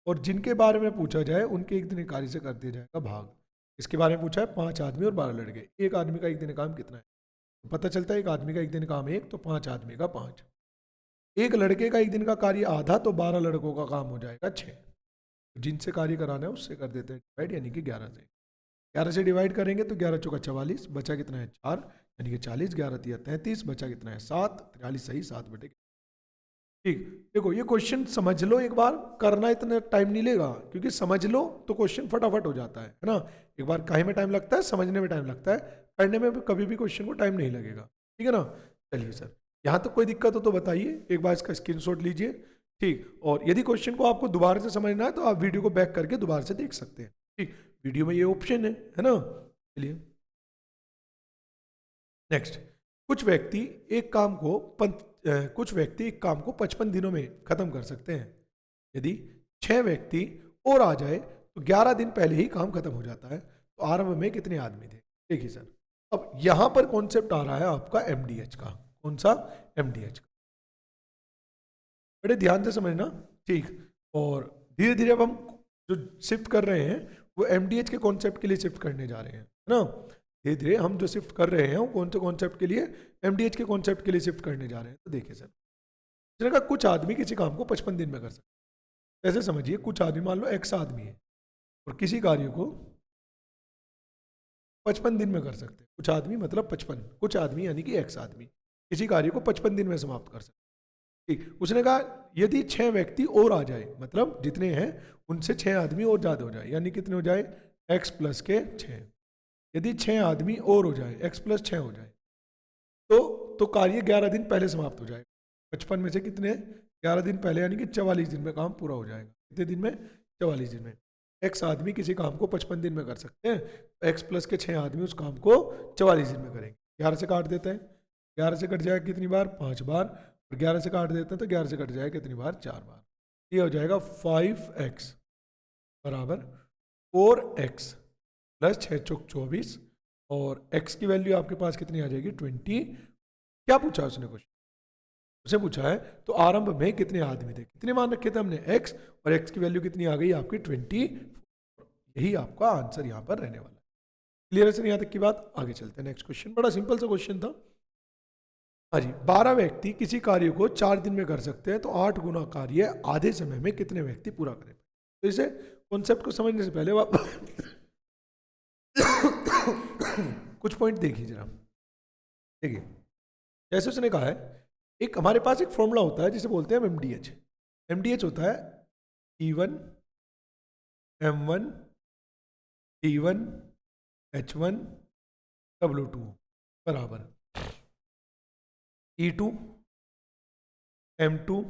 और जिनके बारे में पूछा जाए उनके एक दिन कार्य से कर दिया जाएगा भाग। इसके बारे में पूछा है 5 आदमी और 12 लड़के, एक आदमी का एक दिन काम कितना है? तो पता चलता है एक आदमी का एक दिन काम 1, तो 5 आदमी का 5। एक लड़के का एक दिन का कार्य आधा, तो 12 लड़कों का काम हो जाएगा 6। जिनसे कार्य कराना है उससे कर देते हैं डिवाइड, यानी कि 11 से। 11 से डिवाइड करेंगे तो 11 चौका 44, बचा कितना है 4, यानी कि 40, 11 तिया 33, बचा कितना है 7, 43 सही 7/। ठीक, देखो ये क्वेश्चन समझ लो एक बार, करना इतना टाइम नहीं लेगा, क्योंकि समझ लो तो क्वेश्चन फटाफट हो जाता है ना। एक बार काहे में टाइम लगता है, समझने में टाइम लगता है, करने में कभी भी क्वेश्चन को टाइम नहीं लगेगा। ठीक है ना? चलिए सर, यहाँ तक कोई दिक्कत हो तो बताइए, एक बार इसका स्क्रीनशॉट लीजिए। ठीक, और यदि क्वेश्चन को आपको दोबारा से समझना है तो आप वीडियो को बैक करके दोबारा से देख सकते हैं। ठीक, वीडियो में ये ऑप्शन है ना। चलिए नेक्स्ट, कुछ व्यक्ति एक काम को 55 दिनों में खत्म कर सकते हैं। यदि 6 व्यक्ति और आ जाए तो 11 दिन पहले ही काम खत्म हो जाता है। तो आरंभ में कितने आदमी थे? देखिए सर, अब यहां पर कॉन्सेप्ट आ रहा है आपका एमडीएच का। कौन सा? एमडीएच का। बड़े ध्यान से समझना। ठीक, और धीरे धीरे अब हम जो शिफ्ट कर रहे हैं वो एमडीएच के कॉन्सेप्ट के लिए शिफ्ट करने जा रहे हैं, है ना। धीरे धीरे हम जो शिफ्ट कर रहे हैं वो कौन से कॉन्सेप्ट के लिए? एमडीएच के कॉन्सेप्ट के लिए शिफ्ट करने जा रहे हैं। तो देखिए सर, इसने कहा कुछ आदमी किसी काम को 55 दिन में कर सकते। ऐसे समझिए, कुछ आदमी, मान लो एक्स आदमी है और किसी कार्य को 55 दिन में कर सकते हैं। कुछ आदमी मतलब 55, कुछ आदमी यानी कि एक्स आदमी किसी कार्य को 55 दिन में समाप्त कर सकते हैं। ठीक, उसने कहा यदि 6 व्यक्ति और आ जाए, मतलब जितने हैं उनसे 6 आदमी और ज्यादा हो जाए, यानी कितने हो जाए? x प्लस के 6। यदि 6 आदमी और हो जाए, x प्लस 6 हो जाए, तो कार्य 11 दिन पहले समाप्त हो जाएगा। 55 में से कितने? 11 दिन पहले, यानी कि 44 दिन में काम पूरा हो जाएगा। कितने दिन में? 44 दिन में। x आदमी किसी काम को 55 दिन में कर सकते हैं, तो x प्लस के 6 आदमी उस काम को 44 दिन में करेंगे। 11 से काट देते हैं, 11 से कट जाएगा कितनी बार? 5 बार। और 11 से काट देते हैं तो 11 से कट जाएगा कितनी बार? 4 बार। ये हो जाएगा 5x बराबर 4x प्लस 6 चौक 24, और x की वैल्यू आपके पास कितनी आ जाएगी? 20। क्या पूछा उसने क्वेश्चन? उसे पूछा है तो आरंभ में कितने आदमी थे, कितने मान रखे थे हमने? x, और x की वैल्यू कितनी आ गई आपकी? 20। यही आपका आंसर यहाँ पर रहने वाला है। क्लियर है सर यहाँ तक की बात? आगे चलते हैं नेक्स्ट क्वेश्चन। बड़ा सिंपल सा क्वेश्चन था। हाँ जी, 12 व्यक्ति किसी कार्य को 4 दिन में कर सकते हैं, तो 8 गुना कार्य आधे समय में कितने व्यक्ति पूरा करें? तो इसे कॉन्सेप्ट को समझने से पहले आप कुछ पॉइंट देखिए जरा। देखिए, जैसे उसने कहा है, एक हमारे पास एक फॉर्मूला होता है जिसे बोलते हैं एमडीएच। एमडीएच होता है E1 M1 D1 H1 W2 बराबर E2 M2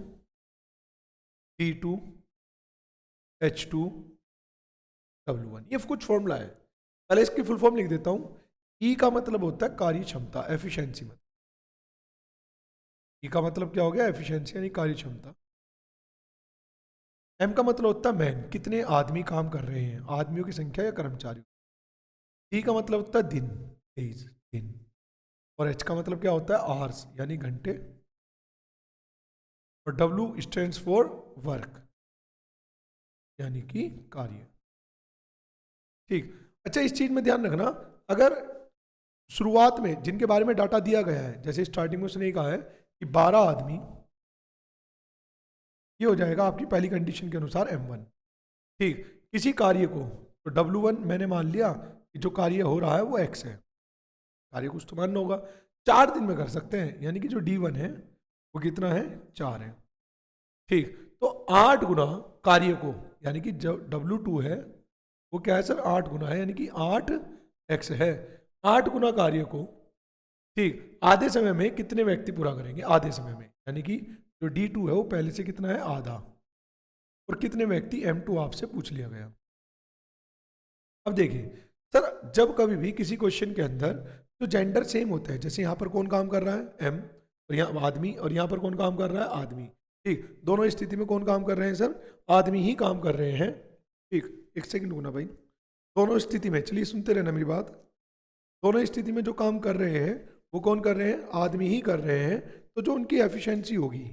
D2 H2 W1। ये कुछ फॉर्मूला है। पहले इसकी फुल फॉर्म लिख देता हूं। E का मतलब होता है कार्य क्षमता, एफिशिएंसी। मतलब E का मतलब क्या हो गया? एफिशिएंसी यानी कार्य क्षमता। M का मतलब होता है मैन, कितने आदमी काम कर रहे हैं, आदमियों की संख्या या कर्मचारियों। D का मतलब होता है दिन, डेज, दिन। और H का मतलब क्या होता है? आवर्स यानी घंटे। और W स्टैंड्स फॉर वर्क यानी कि कार्य। ठीक, अच्छा इस चीज में ध्यान रखना, अगर शुरुआत में जिनके बारे में डाटा दिया गया है, जैसे स्टार्टिंग में उसने कहा है कि 12 आदमी, ये हो जाएगा आपकी पहली कंडीशन के अनुसार M1। ठीक, किसी कार्य को, तो W1 मैंने मान लिया कि जो कार्य हो रहा है वो X है, कार्य कुछ तो मानना होगा। 4 दिन में कर सकते हैं, यानी कि जो D1 है वो कितना है? 4 है। ठीक, तो 8 गुना कार्य को, यानी कि जो W2 है वो क्या है सर? 8 गुना है, यानी कि 8x है। 8 गुना कार्य को, ठीक, आधे समय में कितने व्यक्ति पूरा करेंगे? आधे समय में, यानी कि जो D2 है वो पहले से कितना है? आधा। और कितने व्यक्ति? M2 आपसे पूछ लिया गया। अब देखिए सर, जब कभी भी किसी क्वेश्चन के अंदर जो जेंडर सेम होता है, जैसे यहाँ पर कौन काम कर रहा है? M, और यहाँ आदमी, और यहाँ पर कौन काम कर रहा है? आदमी। ठीक, दोनों स्थिति में कौन काम कर रहे हैं सर? आदमी ही काम कर रहे हैं। ठीक, एक सेकंड रुकना भाई। दोनों स्थिति में, चलिए सुनते रहना मेरी बात, दोनों स्थिति में जो काम कर रहे हैं वो कौन कर रहे हैं? आदमी ही कर रहे हैं। तो जो उनकी एफिशिएंसी होगी,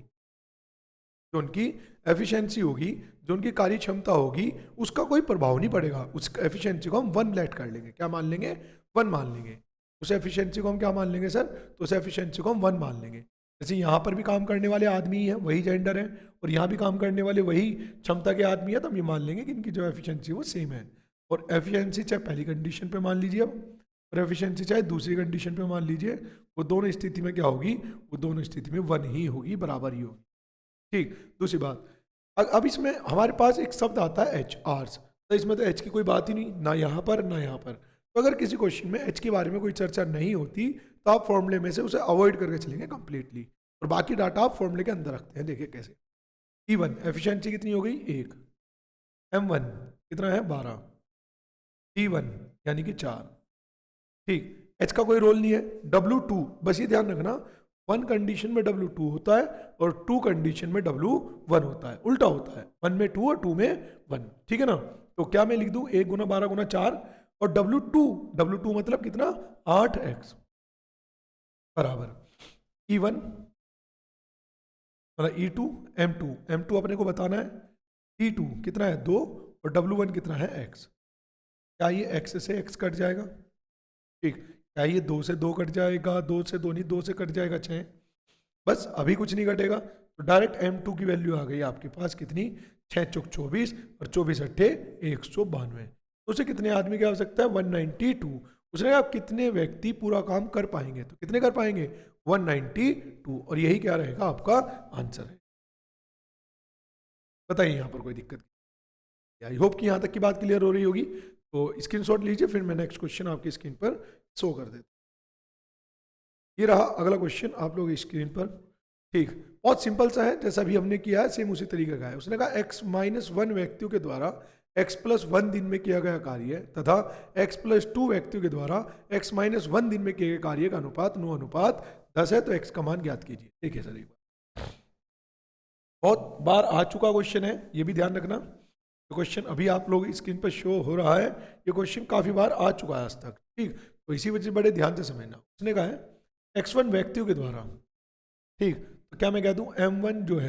जो उनकी एफिशिएंसी होगी, जो उनकी कार्य क्षमता होगी, उसका कोई प्रभाव नहीं पड़ेगा। उस एफिशिएंसी को हम 1 लेट कर लेंगे। क्या मान लेंगे? 1 मान लेंगे। उस एफिशिएंसी को हम क्या मान लेंगे सर? तो उस एफिशिएंसी को हम 1 मान लेंगे। जैसे यहाँ पर भी काम करने वाले आदमी ही हैं, वही जेंडर है, और यहाँ भी काम करने वाले वही क्षमता के आदमी है, तो हम ये मान लेंगे कि इनकी जो एफिशिएंसी वो सेम है। और एफिशिएंसी चाहे पहली कंडीशन पे मान लीजिए अब, और एफिशिएंसी चाहे दूसरी कंडीशन पे मान लीजिए, वो दोनों स्थिति में क्या होगी? वो दोनों स्थिति में 1 ही होगी, बराबर ही होगी। ठीक, दूसरी बात, अब इसमें हमारे पास एक शब्द आता है एच, आर्स। तो इसमें तो एच की कोई बात ही नहीं, ना यहाँ पर ना यहाँ पर। तो अगर किसी क्वेश्चन में एच के बारे में कोई चर्चा नहीं होती तो आप फॉर्मूले में से उसे अवॉइड करके चलेंगे कंप्लीटली, और बाकी डाटा आप फॉर्मूले के अंदर रखते हैं। देखिए कैसे, E1 एफिशिएंसी कितनी हो गई 1, M1 कितना है 12, T1 यानी कि 4, ठीक। H का कोई रोल नहीं है, W2 बस ये ध्यान रखना, 1 कंडीशन में W2 होता है और 2 कंडीशन में W1 होता है, उल्टा होता है, 1 में 2 और 2 में 1, ठीक है ना। तो क्या मैं लिख दूं 1 गुना 12 गुना 4 और W2 मतलब कितना 8x बराबर E1 मतलब E2 M2 अपने को बताना है, T2 कितना है 2 और W1 कितना है x। क्या ये x से x कट जाएगा, ठीक। क्या ये 2 से 2 कट जाएगा, 2 से 2 नहीं, 2 से कट जाएगा 6, बस अभी कुछ नहीं कटेगा, तो डायरेक्ट M2 की वैल्यू आ गई आपके पास कितनी 6 चौक 24 और 24 अट्ठे 192। तो उसे कितने आदमी की आवश्यकता है 192। उसने कहा कितने व्यक्ति पूरा काम कर पाएंगे, तो कितने कर पाएंगे 192 और यही क्या रहेगा आपका आंसर है। बताइए यहाँ पर कोई दिक्कत, आई होप कि यहाँ तक की बात क्लियर हो रही होगी। तो स्क्रीनशॉट लीजिए, फिर मैं नेक्स्ट क्वेश्चन आपकी स्क्रीन पर शो कर देता। ये रहा अगला क्वेश्चन आप लोग स्क्रीन पर, ठीक। बहुत सिंपल सा है, जैसा भी हमने किया है सेम उसी तरीके का है। उसने कहा x-1 व्यक्तियों के द्वारा x+1 दिन में किया गया कार्य तथा x+2 व्यक्तियों के द्वारा x-1 दिन में किए गए कार्य का अनुपात 9:10 है, तो x का मान ज्ञात कीजिए। देखिए सर, एक बार बहुत बार आ चुका क्वेश्चन है, ये भी ध्यान रखना। तो क्वेश्चन अभी आप लोग स्क्रीन पर शो हो रहा है, ये क्वेश्चन काफी बार आ चुका है आज तक, ठीक। तो इसी वजह से बड़े ध्यान से समझना। उसने कहा है x1 व्यक्तियों के द्वारा, ठीक। तो क्या मैं कह दूं m1 जो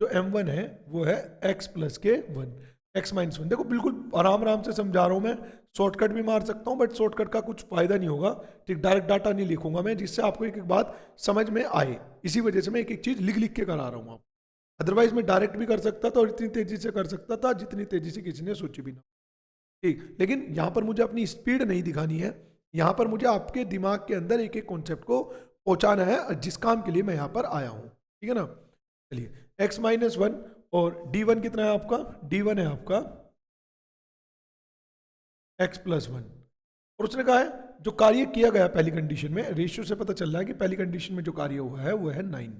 m1 है वो है x+1 x-1। देखो बिल्कुल आराम से समझा रहा हूं मैं, शॉर्टकट भी मार सकता हूं बट शॉर्टकट का कुछ फायदा नहीं होगा, ठीक। डायरेक्ट डाटा नहीं लिखूंगा मैं, जिससे आपको एक एक बात समझ में आए, इसी वजह से मैं एक एक चीज लिख लिख के करा रहा हूं आप। अदरवाइज मैं डायरेक्ट भी कर सकता था और इतनी तेजी से कर सकता था जितनी तेजी से किसी ने सोची भी ना, ठीक। लेकिन यहाँ पर मुझे अपनी स्पीड नहीं दिखानी है, यहाँ पर मुझे आपके दिमाग के अंदर एक एक कॉन्सेप्ट को पहुंचाना है, जिस काम के लिए मैं यहाँ पर आया हूँ, ठीक है ना। चलिए x-1 और D1 कितना है आपका, D1 है आपका x+1 और उसने कहा है जो कार्य किया गया पहली कंडीशन में, रेशियो से पता चल रहा है कि पहली कंडीशन में जो कार्य हुआ है वो है 9,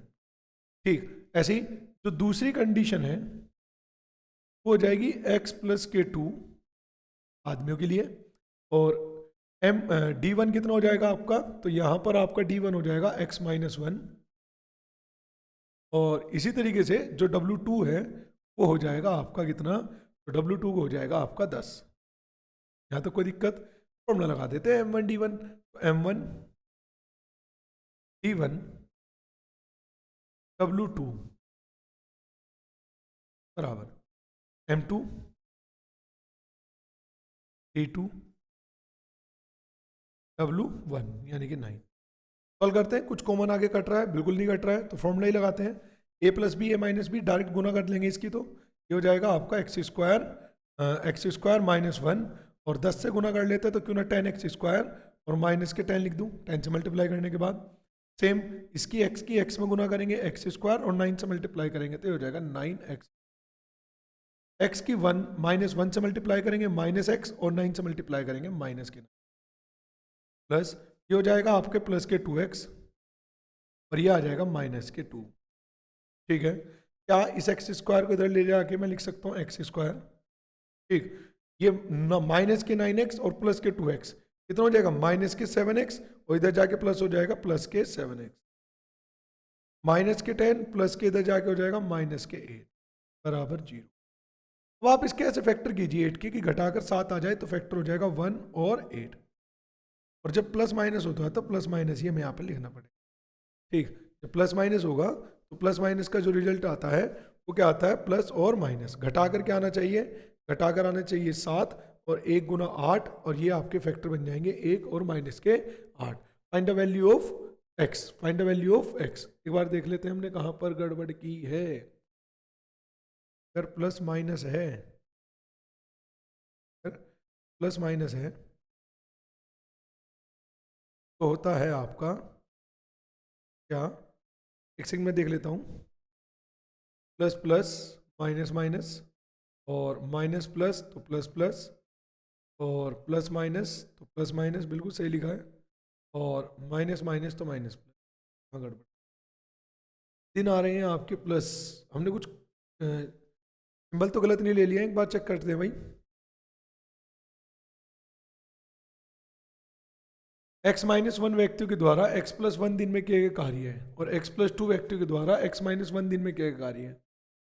ठीक। ऐसे ही जो दूसरी कंडीशन है वो हो जाएगी x+2 आदमियों के लिए और D1 कितना हो जाएगा आपका, तो यहां पर आपका D1 हो जाएगा x-1 और इसी तरीके से जो W2 है वो हो जाएगा आपका कितना, तो W2 को हो जाएगा आपका 10। यहां तक कोई दिक्कत, फॉर्मूला लगा देते हैं M1 D1, M1 D1 W2 बराबर M2 D2 W1 यानी कि 9। सॉल्व करते हैं, कुछ कॉमन आगे कट रहा है, बिल्कुल नहीं कट रहा है, तो फॉर्मूला ही लगाते हैं, a+b a-b डायरेक्ट गुना कर लेंगे इसकी, तो ये हो जाएगा आपका x² -1 और 10 से गुना कर लेते हैं तो क्यों ना 10x² और माइनस के 10 लिख दूं, 10 से मल्टीप्लाई करने के बाद सेम इसकी x में गुना करेंगे x² और 9 से मल्टीप्लाई करेंगे तो ये हो जाएगा 9x। x की 1 -1 से मल्टीप्लाई करेंगे -x और 9 से मल्टीप्लाई करेंगे माइनस के, प्लस ये हो जाएगा आपके प्लस के 2x और ये आ जाएगा माइनस के 2, ठीक है। क्या इस x² को इधर ले जाके मैं लिख सकता हूँ x², ठीक। ये माइनस के 9x और प्लस के 2x कितना हो जाएगा माइनस के 7x और इधर जाके प्लस हो जाएगा प्लस के 7x, माइनस के 10 प्लस के इधर जाके हो जाएगा माइनस के 8 बराबर 0। अब आप इसके ऐसे फैक्टर कीजिए 8 के कि घटाकर 7 आ जाए तो फैक्टर हो जाएगा 1 और 8 और जब प्लस माइनस होता है तो प्लस माइनस ही हमें यहाँ पर लिखना पड़ेगा, ठीक। जब प्लस माइनस होगा तो प्लस माइनस का जो रिजल्ट आता है वो क्या आता है प्लस और माइनस, घटाकर क्या आना चाहिए, घटाकर आना चाहिए 7 और 1 गुना 8 और ये आपके फैक्टर बन जाएंगे 1 और माइनस के 8। Find the value of x, find the value of x। एक बार देख लेते हैं हमने कहाँ पर गड़बड़ की है। अगर प्लस माइनस है, प्लस माइनस है तो होता है आपका क्या, एक सेकंड में देख लेता हूँ, प्लस प्लस माइनस माइनस और माइनस प्लस तो प्लस प्लस और प्लस माइनस तो प्लस माइनस, बिल्कुल सही लिखा है, और माइनस माइनस तो माइनस प्लस, हाँ गड़बड़। दिन आ रहे हैं आपके प्लस, हमने कुछ सिंबल तो गलत नहीं ले लिया, एक बार चेक करते हैं भाई। x माइनस वन व्यक्तियों के द्वारा x प्लस वन दिन में किए गए कार्य है और x प्लस टू व्यक्तियों के द्वारा x माइनस वन दिन में किए गए कार्य है।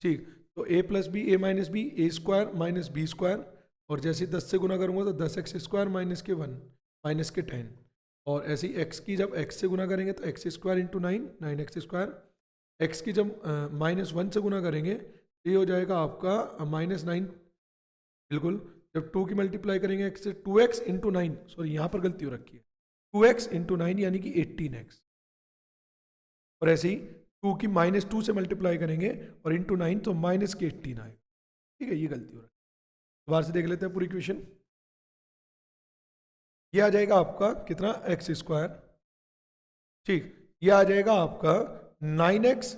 ठीक, तो a plus B, A minus B, A square minus B square, और जैसे 10 से गुना करूंगा तो 10x स्क्वायर माइनस के 1 माइनस के 10, और ऐसे ही x की जब x से गुना करेंगे तो x square into 9x square, x की जब माइनस 1 से गुना करेंगे तो ये हो जाएगा आपका माइनस 9, बिल्कुल। जब 2 की मल्टीप्लाई करेंगे x से 2x इंटू 9, सॉरी यहाँ पर गलती हो रखी है, 2x इंटू 9 यानी कि 18x, और ऐसे ही 2 की माइनस 2 से मल्टीप्लाई करेंगे और इंटू 9 तो माइनस के 18 आएगा। ठीक है, ये गलती हो रही है। दोबारा से देख लेते हैं पूरी इक्वेशन। ये आ जाएगा आपका कितना, एक्स स्क्वायर, ठीक, ये आ जाएगा आपका 9x,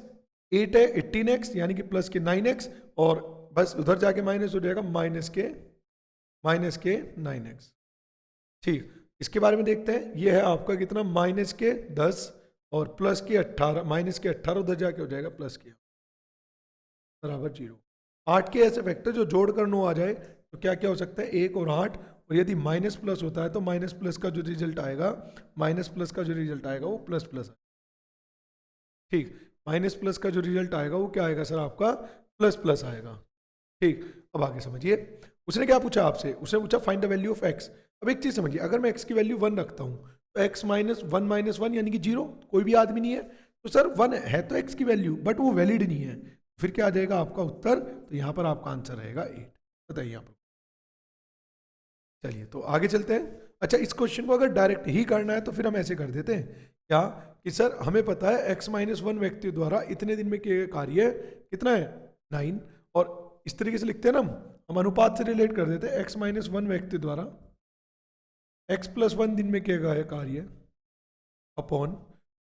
8 है 18x यानी कि प्लस के 9x, और बस उधर जाके माइनस हो जाएगा माइनस के 9x। ठीक, इसके बारे में देखते हैं। ये है आपका कितना, माइनस के 10 और प्लस के 18, माइनस के 18 उधर जाके हो जाएगा प्लस के बराबर 0। 8 के ऐसे फैक्टर जो जोड़ कर 9 आ जाए तो क्या क्या हो सकता है, 1 और 8, और यदि माइनस प्लस होता है तो माइनस प्लस का जो रिजल्ट आएगा, माइनस प्लस का जो रिजल्ट आएगा वो प्लस प्लस। ठीक, माइनस प्लस का जो रिजल्ट आएगा वो क्या आएगा सर, आपका प्लस प्लस आएगा। ठीक, अब आगे समझिए, उसने क्या पूछा आपसे, उसने पूछा find the value of x. अब एक चीज समझिए, अगर मैं x की वैल्यू 1 रखता हूं तो x माइनस वन यानी कि 0, कोई भी आदमी नहीं है, तो सर 1 है तो x की वैल्यू, बट वो वैलिड नहीं है, फिर क्या आ जाएगा आपका उत्तर, तो यहां पर आपका आंसर रहेगा 8। बताइए यहाँ पर। चलिए तो आगे चलते हैं। अच्छा, इस क्वेश्चन को अगर डायरेक्ट ही करना है तो फिर हम ऐसे कर देते हैं क्या, कि सर हमें पता है x माइनस वन व्यक्ति द्वारा इतने दिन में किए गए कार्य कितना है, 9, और इस तरीके से लिखते हैं ना, हम अनुपात से रिलेट कर देते हैं, x माइनस वन व्यक्ति द्वारा x प्लस वन दिन में किया गया कार्य अपॉन,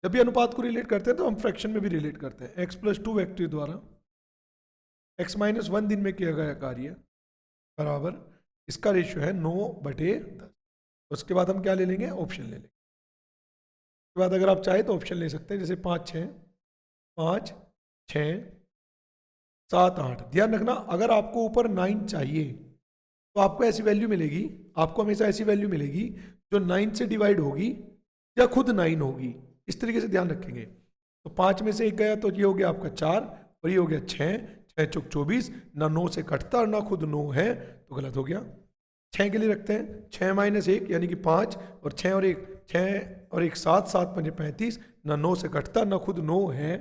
जब भी अनुपात को रिलेट करते हैं तो हम फ्रैक्शन में भी रिलेट करते हैं, x प्लस टू व्यक्ति द्वारा x माइनस वन दिन में किया गया कार्य बराबर, इसका रेशियो है 9/10। उसके बाद हम क्या ले लेंगे, ऑप्शन ले लेंगे। उसके बाद अगर आप चाहे तो ऑप्शन ले सकते हैं, जैसे 5 6 7 8। ध्यान रखना, अगर आपको ऊपर 9 चाहिए तो आपको ऐसी वैल्यू मिलेगी, आपको हमेशा ऐसी वैल्यू मिलेगी जो 9 से डिवाइड होगी या खुद 9 होगी, इस तरीके से ध्यान रखेंगे। तो 5 में से 1 गया तो ये हो गया आपका 4, और ये हो गया 6 चौक 24, ना 9 से कटता और ना खुद 9 है, तो गलत हो गया। 6 के लिए रखते हैं, 6 माइनस 1 यानी कि 5, और 6 और 1 7, 7 5 35, ना 9 से कटता ना खुद 9 है।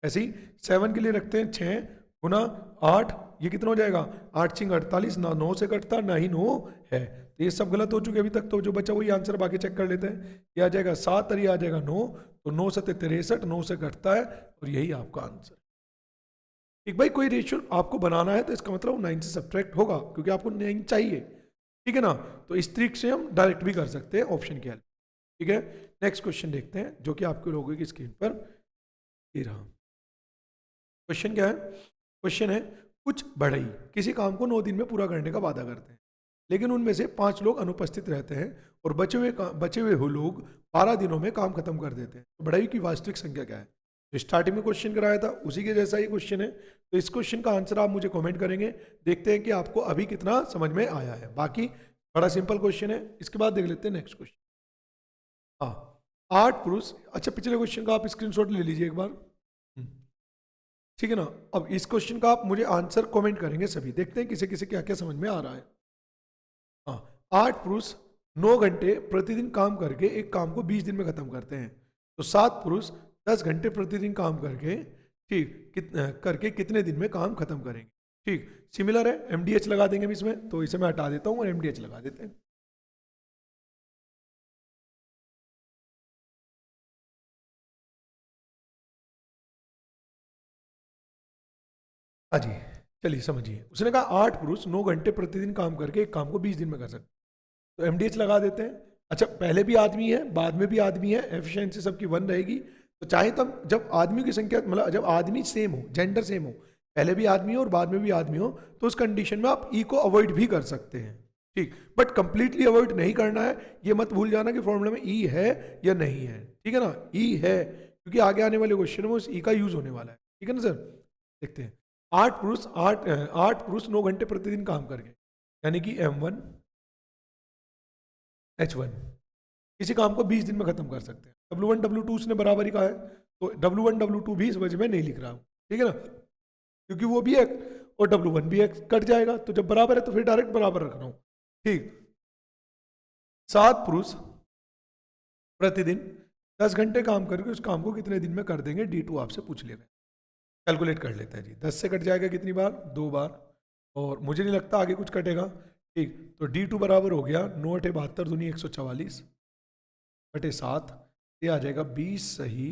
ऐसे ही 7 के लिए रखते हैं, 6 गुना 8, ये कितना हो जाएगा, 8 6 48, ना 9 से कटता ना ही 9 है। तो ये सब गलत हो चुके अभी तक, तो जो बचा वही आंसर, बाकी चेक कर लेते हैं। ये आ जाएगा 7 और ये आ जाएगा 9, तो 9 7 63, 9 से कटता है, और यही आपका आंसर। एक भाई कोई रेशियो आपको बनाना है तो इसका मतलब 9 से सब्ट्रैक्ट होगा, क्योंकि आपको 9 चाहिए, ठीक है ना। तो इस तरीके से हम डायरेक्ट भी कर सकते हैं ऑप्शन के हेल्प, ठीक है। नेक्स्ट क्वेश्चन देखते हैं, जो कि आपके लोगों की स्क्रीन पर ये रहा। क्वेश्चन क्या है, क्वेश्चन है, कुछ बढ़ई किसी काम को 9 दिन में पूरा करने का वादा करते हैं, लेकिन उनमें से 5 लोग अनुपस्थित रहते हैं और बचे हुए लोग 12 दिनों में काम खत्म कर देते हैं। तो बढ़ई की वास्तविक संख्या क्या है। तो स्टार्टिंग में क्वेश्चन कराया था उसी के जैसा ही क्वेश्चन है, तो इस क्वेश्चन का आंसर आप मुझे कमेंट करेंगे, देखते हैं कि आपको अभी कितना समझ में आया है। बाकी बड़ा सिंपल क्वेश्चन है। इसके बाद देख लेते हैं नेक्स्ट क्वेश्चन। हाँ, 8 पुरुष, अच्छा पिछले क्वेश्चन का आप स्क्रीनशॉट ले लीजिए एक बार, ठीक है ना। अब इस क्वेश्चन का आप मुझे आंसर कमेंट करेंगे सभी, देखते हैं किसे किसे क्या क्या समझ में आ रहा है। हाँ, 8 पुरुष 9 घंटे प्रतिदिन काम करके एक काम को 20 दिन में खत्म करते हैं, तो 7 पुरुष 10 घंटे प्रतिदिन काम करके करके कितने दिन में काम खत्म करेंगे। ठीक, सिमिलर है, एमडीएच लगा देंगे हम इसमें, तो इसे मैं हटा देता हूं और एमडीएच लगा देते हैं। हाँ जी, चलिए समझिए, उसने कहा 8 पुरुष 9 घंटे प्रतिदिन काम करके एक काम को 20 दिन में कर सकते, तो एमडीएच लगा देते हैं। अच्छा, पहले भी आदमी है बाद में भी आदमी है, एफिशिएंसी सबकी 1 रहेगी, तो चाहे तो हम जब आदमियों की संख्या, मतलब जब आदमी सेम हो, जेंडर सेम हो, पहले भी आदमी हो और बाद में भी आदमी हो, तो उस कंडीशन में आप ई को अवॉइड भी कर सकते हैं। ठीक, बट कंप्लीटली अवॉइड नहीं करना है, ये मत भूल जाना कि फॉर्मूला में ई है या नहीं है, ठीक है ना। ई है क्योंकि आगे आने वाले क्वेश्चन में उस ई का यूज होने वाला है। ठीक है ना सर। देखते हैं, 8 पुरुष 9 घंटे प्रतिदिन काम करके, यानी कि M1H1 किसी काम को 20 दिन में खत्म कर सकते हैं। W1 W2 उसने बराबर ही कहा है, तो W1 W2 भी इस वजह में नहीं लिख रहा हूं, ठीक है ना, क्योंकि वो भी एक और W1 भी एक कट जाएगा, तो जब बराबर है तो फिर डायरेक्ट बराबर रख रहा हूं। ठीक, 7 पुरुष प्रतिदिन 10 घंटे काम करके उस काम को कितने दिन में कर देंगे, D2 आपसे पूछ लेगा। कैलकुलेट कर लेते हैं जी। 10 से कट जाएगा कितनी बार, 2 बार, और मुझे नहीं लगता आगे कुछ कटेगा। ठीक, तो D2 बराबर हो गया 9 × 72 दूनी 144 बटे 7, ये आ जाएगा 20 सही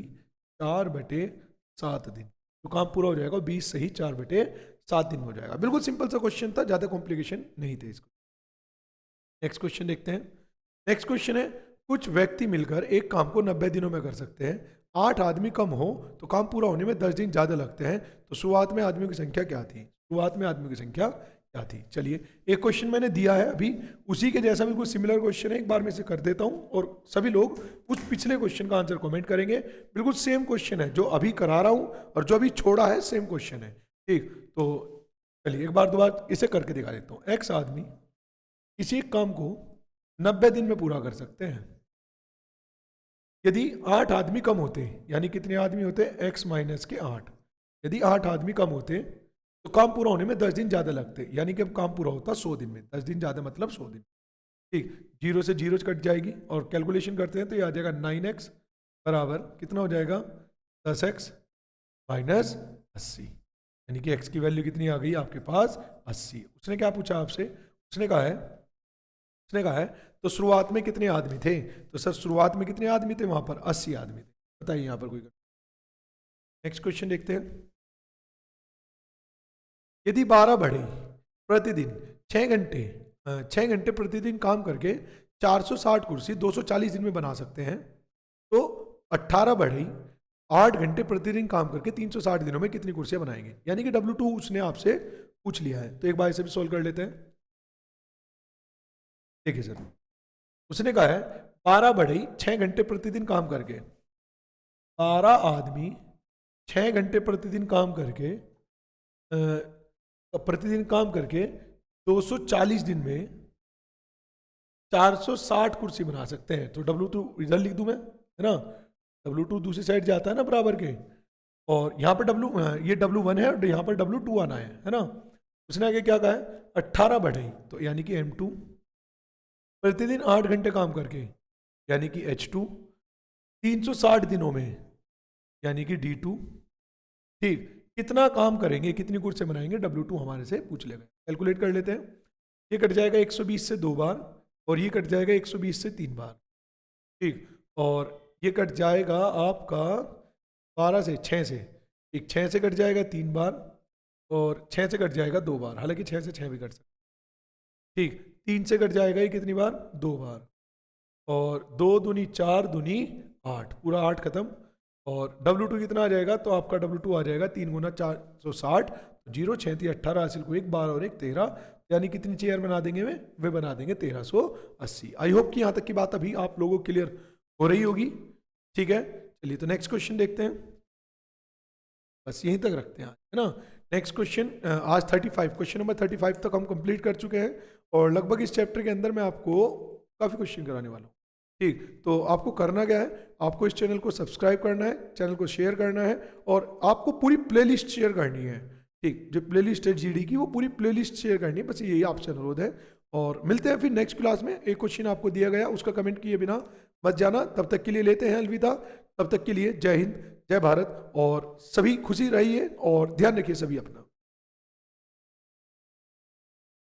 4/7 दिन। तो काम पूरा हो जाएगा 20 सही 4/7 दिन में हो जाएगा। बिल्कुल सिंपल सा क्वेश्चन था, ज़्यादा कॉम्प्लिकेशन नहीं थे इसको। नेक्स्ट क्वेश्चन देखते हैं। नेक्स्ट क्वेश्चन है, कुछ व्यक्ति मिलकर एक काम को 90 दिनों में कर सकते हैं। 8 आदमी कम हो तो काम पूरा होने में 10 दिन ज़्यादा लगते हैं, तो शुरुआत में आदमियों की संख्या क्या थी? शुरुआत में आदमियों की संख्या क्या थी? चलिए, एक क्वेश्चन मैंने दिया है अभी, उसी के जैसा बिल्कुल सिमिलर क्वेश्चन है, एक बार मैं इसे कर देता हूं और सभी लोग उस पिछले क्वेश्चन का आंसर कमेंट करेंगे। बिल्कुल सेम क्वेश्चन है, जो अभी करा रहा हूं और जो अभी छोड़ा है सेम क्वेश्चन है। ठीक, तो चलिए एक बार दोबारा इसे करके दिखा देता हूँ। X आदमी किसी एक काम को 90 दिन में पूरा कर सकते हैं। यदि 8 आदमी कम होते, यानी कितने आदमी होते? X माइनस के 8। यदि 8 आदमी कम होते तो काम पूरा होने में 10 दिन ज़्यादा लगते, यानी कि अब काम पूरा होता 100 दिन में। 10 दिन ज़्यादा मतलब 100 दिन। ठीक, 0 से 0 कट जाएगी और कैलकुलेशन करते हैं तो ये आ जाएगा 9x बराबर कितना हो जाएगा, 10x माइनस 80, यानी कि x की वैल्यू कितनी आ गई आपके पास, 80। उसने क्या पूछा आपसे? उसने कहा है तो शुरुआत में कितने आदमी थे? तो सर शुरुआत में कितने आदमी थे वहां पर? 80 आदमी थे। बताइए यहां पर कोई। नेक्स्ट क्वेश्चन देखते हैं। यदि 12 बढ़ई प्रतिदिन 6 घंटे प्रतिदिन काम करके 460 कुर्सी 240 दिन में बना सकते हैं, तो 18 बढ़ई 8 घंटे प्रतिदिन काम करके 360 दिनों में कितनी कुर्सियां बनाएंगे? यानी कि W2 उसने आपसे पूछ लिया है, तो एक बार इसे भी सोल्व कर लेते हैं। देखिए सर, उसने कहा है 12 बढ़ई 6 घंटे प्रतिदिन काम करके, 12 आदमी 6 घंटे प्रतिदिन काम करके 240 दिन में 460 कुर्सी बना सकते हैं। तो W2 इधर लिख दूं मैं, है ना, W2 दूसरी साइड जाता है ना बराबर के, और यहाँ पर ये W1 है और यहाँ पर W2 आना है ना। उसने आगे क्या कहा है? 18 बढ़ई, तो यानी कि M2 प्रतिदिन 8 घंटे काम करके, यानी कि H2 360 दिनों में, यानी कि D2। ठीक, कितना काम करेंगे, कितनी कुर्सी बनाएंगे, W2 हमारे से पूछ लेगा। कैलकुलेट कर लेते हैं। ये कट जाएगा 120 से 2 बार और ये कट जाएगा 120 से 3 बार। ठीक, और ये कट जाएगा आपका 12 से 6 से, ठीक 6 से कट जाएगा 3 बार और 6 से कट जाएगा 2 बार, हालांकि 6 से 6 भी कट सकते। ठीक, 3 से कट जाएगा ये कितनी बार? 2 बार, और 2 दूनी 4 दूनी 8, पूरा 8 खत्म। और W2 कितना आ जाएगा? तो आपका W2 आ जाएगा 3 गुना 460, 0 6 3 18 हासिल को 1 12 और 1 13, यानी कितनी चेयर बना देंगे वे बना देंगे 1380। आई होप कि यहाँ तक की बात अभी आप लोगों को क्लियर हो रही होगी। ठीक है, चलिए तो नेक्स्ट क्वेश्चन देखते हैं। बस यहीं तक रखते हैं, है ना। नेक्स्ट क्वेश्चन आज 35, क्वेश्चन नंबर 35 तक हम कंप्लीट कर चुके हैं और लगभग इस चैप्टर के अंदर मैं आपको काफ़ी क्वेश्चन कराने वाला हूँ। ठीक, तो आपको करना क्या है? आपको इस चैनल को सब्सक्राइब करना है, चैनल को शेयर करना है और आपको पूरी प्लेलिस्ट शेयर करनी है। ठीक, जो प्लेलिस्ट है GD की, वो पूरी प्लेलिस्ट शेयर करनी है, बस यही आपसे अनुरोध है। और मिलते हैं फिर नेक्स्ट क्लास में। एक क्वेश्चन आपको दिया गया, उसका कमेंट किए बिना मत जाना। तब तक के लिए लेते हैं अलविदा। तब तक के लिए जय हिंद, जय भारत, और सभी खुशी रहिए और ध्यान रखिए सभी अपना।